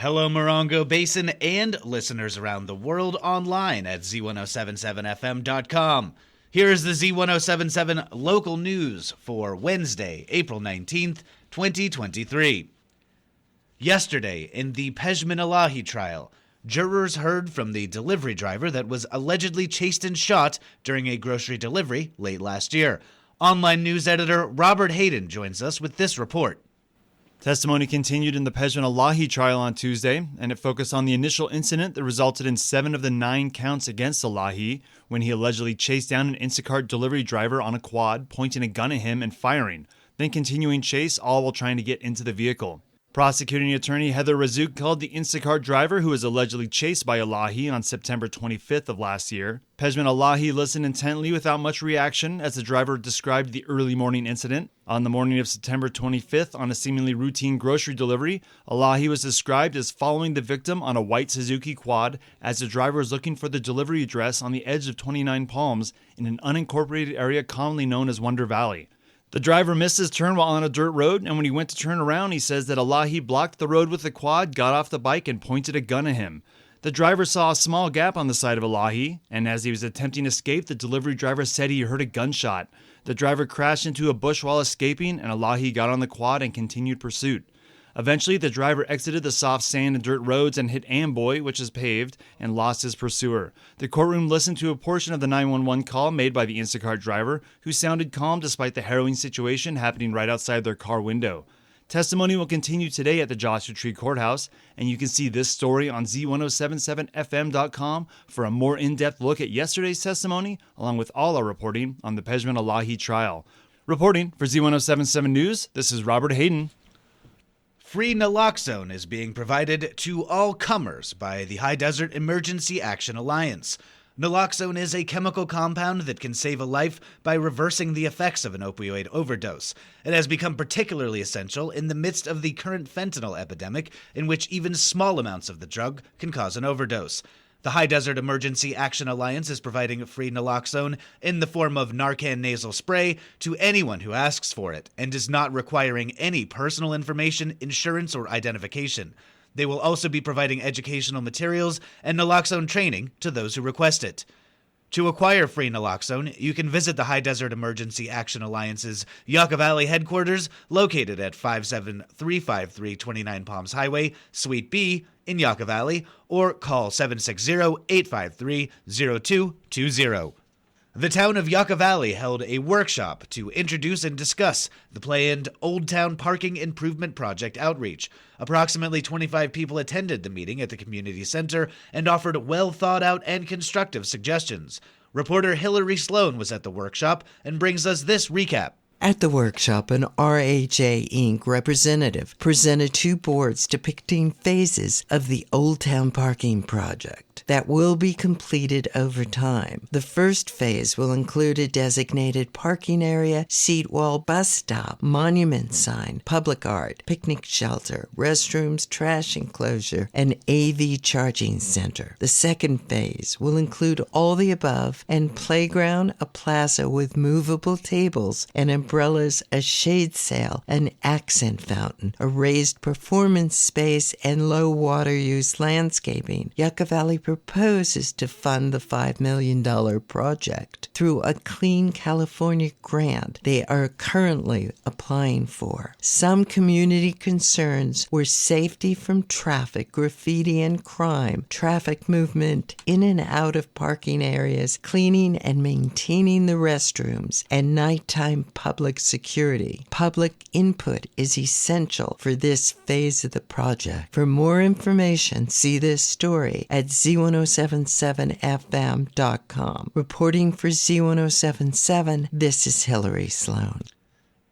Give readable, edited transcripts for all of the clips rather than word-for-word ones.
Hello, Morongo Basin and listeners around the world online at Z107.7fm.com. Here is the Z107.7 local news for Wednesday, April 19th, 2023. Yesterday, in the Pejman Elahi trial, jurors heard from the delivery driver that was allegedly chased and shot during a grocery delivery late last year. Online news editor Robert Hayden joins us with this report. Testimony continued in the Pejman Elahi trial on Tuesday, and it focused on the initial incident that resulted in 7 of the 9 counts against Elahi when he allegedly chased down an Instacart delivery driver on a quad, pointing a gun at him and firing, then continuing chase, all while trying to get into the vehicle. Prosecuting attorney Heather Razouk called the Instacart driver who was allegedly chased by Elahi on September 25th of last year. Pejman Elahi listened intently without much reaction as the driver described the early morning incident. On the morning of September 25th, on a seemingly routine grocery delivery, Elahi was described as following the victim on a white Suzuki quad as the driver was looking for the delivery address on the edge of 29 Palms in an unincorporated area commonly known as Wonder Valley. The driver missed his turn while on a dirt road, and when he went to turn around, he says that Elahi blocked the road with the quad, got off the bike, and pointed a gun at him. The driver saw a small gap on the side of Elahi, and as he was attempting to escape, the delivery driver said he heard a gunshot. The driver crashed into a bush while escaping, and Elahi got on the quad and continued pursuit. Eventually, the driver exited the soft sand and dirt roads and hit Amboy, which is paved, and lost his pursuer. The courtroom listened to a portion of the 911 call made by the Instacart driver, who sounded calm despite the harrowing situation happening right outside their car window. Testimony will continue today at the Joshua Tree Courthouse, and you can see this story on Z107.7fm.com for a more in-depth look at yesterday's testimony, along with all our reporting on the Pejman Elahi trial. Reporting for Z107.7 News, this is Robert Hayden. Free naloxone is being provided to all comers by the High Desert Emergency Action Alliance. Naloxone is a chemical compound that can save a life by reversing the effects of an opioid overdose. It has become particularly essential in the midst of the current fentanyl epidemic, in which even small amounts of the drug can cause an overdose. The High Desert Emergency Action Alliance is providing free naloxone in the form of Narcan nasal spray to anyone who asks for it and is not requiring any personal information, insurance, or identification. They will also be providing educational materials and naloxone training to those who request it. To acquire free naloxone, you can visit the High Desert Emergency Action Alliance's Yucca Valley headquarters, located at 57353 29 Palms Highway, Suite B, in Yucca Valley, or call 760-853-0220. The town of Yucca Valley held a workshop to introduce and discuss the planned Old Town Parking Improvement Project outreach. Approximately 25 people attended the meeting at the community center and offered well-thought-out and constructive suggestions. Reporter Hillary Sloan was at the workshop and brings us this recap. At the workshop, an RHA Inc. representative presented 2 boards depicting phases of the Old Town Parking Project that will be completed over time. The first phase will include a designated parking area, seat wall, bus stop, monument sign, public art, picnic shelter, restrooms, trash enclosure, and AV charging center. The second phase will include all the above and playground, a plaza with movable tables and umbrellas, a shade sail, an accent fountain, a raised performance space, and low water use landscaping. Yucca Valley proposes to fund the $5 million project through a Clean California grant they are currently applying for. Some community concerns were safety from traffic, graffiti and crime, traffic movement in and out of parking areas, cleaning and maintaining the restrooms, and nighttime public security. Public input is essential for this phase of the project. For more information, see this story at Z107.7fm.com. Reporting for Z107.7, this is Hillary Sloan.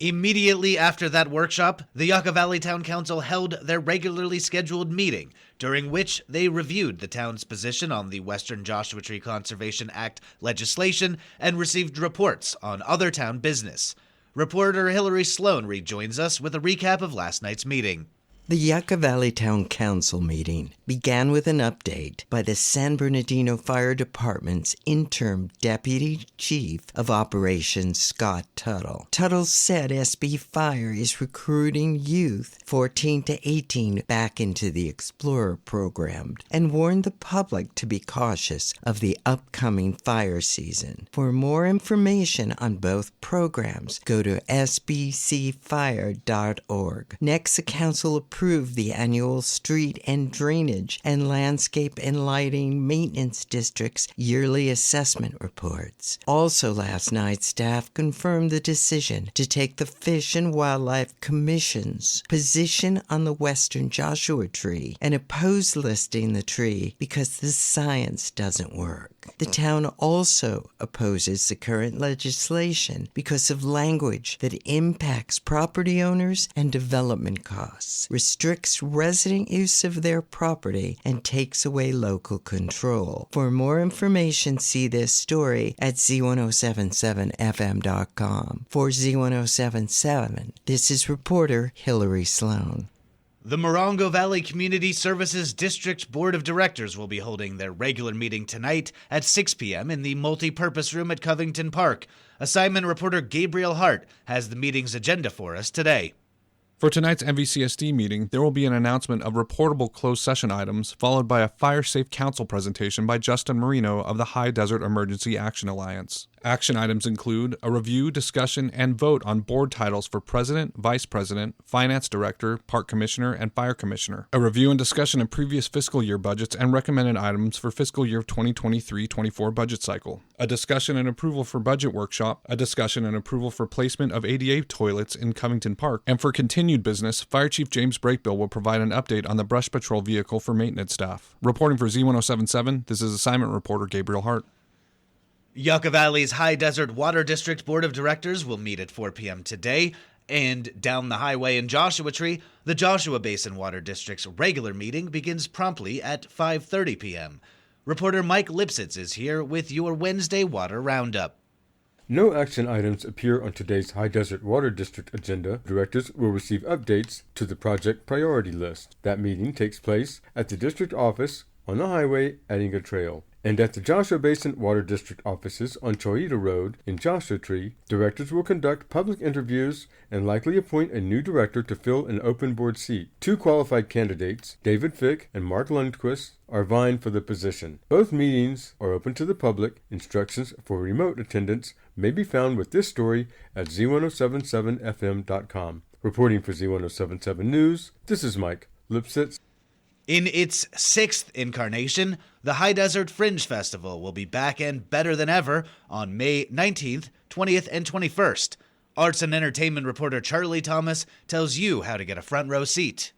Immediately after that workshop, the Yucca Valley Town Council held their regularly scheduled meeting, during which they reviewed the town's position on the Western Joshua Tree Conservation Act legislation and received reports on other town business. Reporter Hillary Sloan rejoins us with a recap of last night's meeting. The Yucca Valley Town Council meeting began with an update by the San Bernardino Fire Department's interim Deputy Chief of Operations, Scott Tuttle. Tuttle said SB Fire is recruiting youth 14 to 18 back into the Explorer program and warned the public to be cautious of the upcoming fire season. For more information on both programs, go to sbcfire.org. Next, the council approved the annual street and drainage and landscape and lighting maintenance district's yearly assessment reports. Also last night, staff confirmed the decision to take the Fish and Wildlife Commission's position on the western Joshua tree and oppose listing the tree because the science doesn't work. The town also opposes the current legislation because of language that impacts property owners and development costs, restricts resident use of their property, and takes away local control. For more information, see this story at Z107.7fm.com. For Z107.7, this is reporter Hillary Sloan. The Morongo Valley Community Services District Board of Directors will be holding their regular meeting tonight at 6 p.m. in the multi-purpose room at Covington Park. Assignment reporter Gabriel Hart has the meeting's agenda for us today. For tonight's MVCSD meeting, there will be an announcement of reportable closed session items, followed by a Fire Safe Council presentation by Justin Marino of the High Desert Emergency Action Alliance. Action items include a review, discussion, and vote on board titles for President, Vice President, Finance Director, Park Commissioner, and Fire Commissioner. A review and discussion of previous fiscal year budgets and recommended items for fiscal year 2023-24 budget cycle. A discussion and approval for budget workshop. A discussion and approval for placement of ADA toilets in Covington Park. And for continued business, Fire Chief James Brakebill will provide an update on the brush patrol vehicle for maintenance staff. Reporting for Z107.7, this is assignment reporter Gabriel Hart. Yucca Valley's High Desert Water District Board of Directors will meet at 4 p.m. today. And down the highway in Joshua Tree, the Joshua Basin Water District's regular meeting begins promptly at 5:30 p.m. Reporter Mike Lipsitz is here with your Wednesday Water Roundup. No action items appear on today's High Desert Water District agenda. Directors will receive updates to the project priority list. That meeting takes place at the district office on the highway at Inga Trail. And at the Joshua Basin Water District offices on Choita Road in Joshua Tree, directors will conduct public interviews and likely appoint a new director to fill an open board seat. Two qualified candidates, David Fick and Mark Lundquist, are vying for the position. Both meetings are open to the public. Instructions for remote attendance may be found with this story at Z107.7fm.com. Reporting for Z107.7 News, this is Mike Lipsitz. In its sixth incarnation, the High Desert Fringe Festival will be back and better than ever on May 19th, 20th, and 21st. Arts and entertainment reporter Charlie Thomas tells you how to get a front row seat.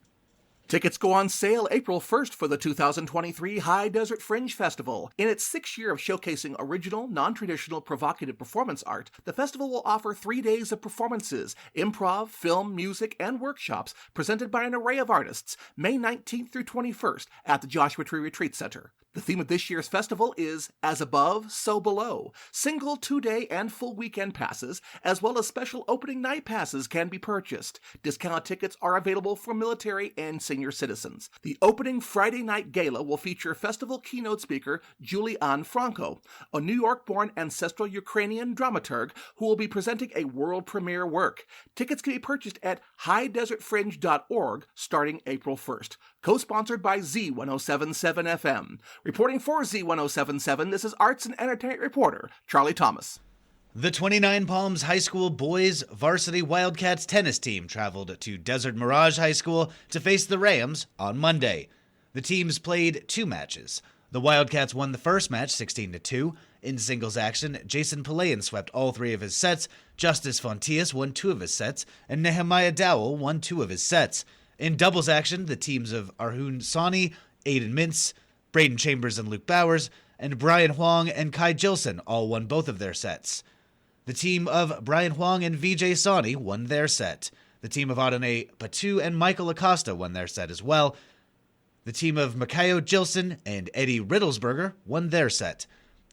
Tickets go on sale April 1st for the 2023 High Desert Fringe Festival. In its sixth year of showcasing original, non-traditional, provocative performance art, the festival will offer 3 days of performances, improv, film, music, and workshops presented by an array of artists, May 19th through 21st at the Joshua Tree Retreat Center. The theme of this year's festival is As Above, So Below. Single 2-day and full weekend passes, as well as special opening night passes can be purchased. Discounted tickets are available for military and senior citizens. The opening Friday night gala will feature festival keynote speaker Julian Franco, a New York-born ancestral Ukrainian dramaturg who will be presenting a world premiere work. Tickets can be purchased at highdesertfringe.org starting April 1st. Co-sponsored by Z107.7 FM. Reporting for Z107.7, this is arts and entertainment reporter Charlie Thomas. The 29 Palms High School boys varsity Wildcats tennis team traveled to Desert Mirage High School to face the Rams on Monday. The teams played 2 matches. The Wildcats won the first match 16-2. In singles action, Jason Palayan swept all 3 of his sets, Justice Fontius won 2 of his sets, and Nehemiah Dowell won 2 of his sets. In doubles action, the teams of Arjun Sani, Aiden Mintz, Braden Chambers and Luke Bowers, and Brian Huang and Kai Jilson all won both of their sets. The team of Brian Huang and Vijay Sani won their set. The team of Adonai Patu and Michael Acosta won their set as well. The team of Makayo Jilson and Eddie Riddlesberger won their set.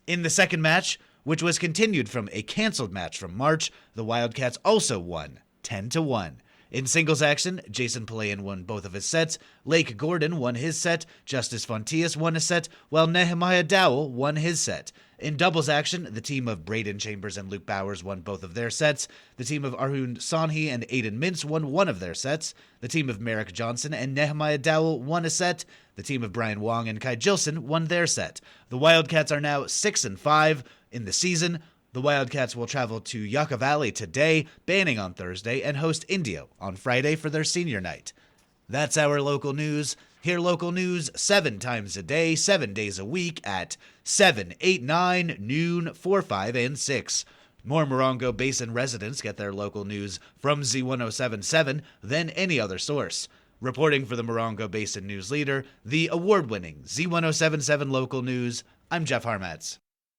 In the second match, which was continued from a canceled match from March, the Wildcats also won 10-1. In singles action, Jason Palayan won both of his sets, Lake Gordon won his set, Justice Fontius won a set, while Nehemiah Dowell won his set. In doubles action, the team of Braden Chambers and Luke Bowers won both of their sets, the team of Arjun Sanhi and Aiden Mintz won one of their sets, the team of Merrick Johnson and Nehemiah Dowell won a set, the team of Brian Wong and Kai Jilson won their set. The Wildcats are now 6-5 in the season. The Wildcats will travel to Yucca Valley today, Banning on Thursday, and host Indio on Friday for their senior night. That's our local news. Hear local news 7 times a day, 7 days a week at 7, 8, 9, noon, 4, 5, and 6. More Morongo Basin residents get their local news from Z107.7 than any other source. Reporting for the Morongo Basin News Leader, the award-winning Z107.7 Local News, I'm Jeff Harmatz.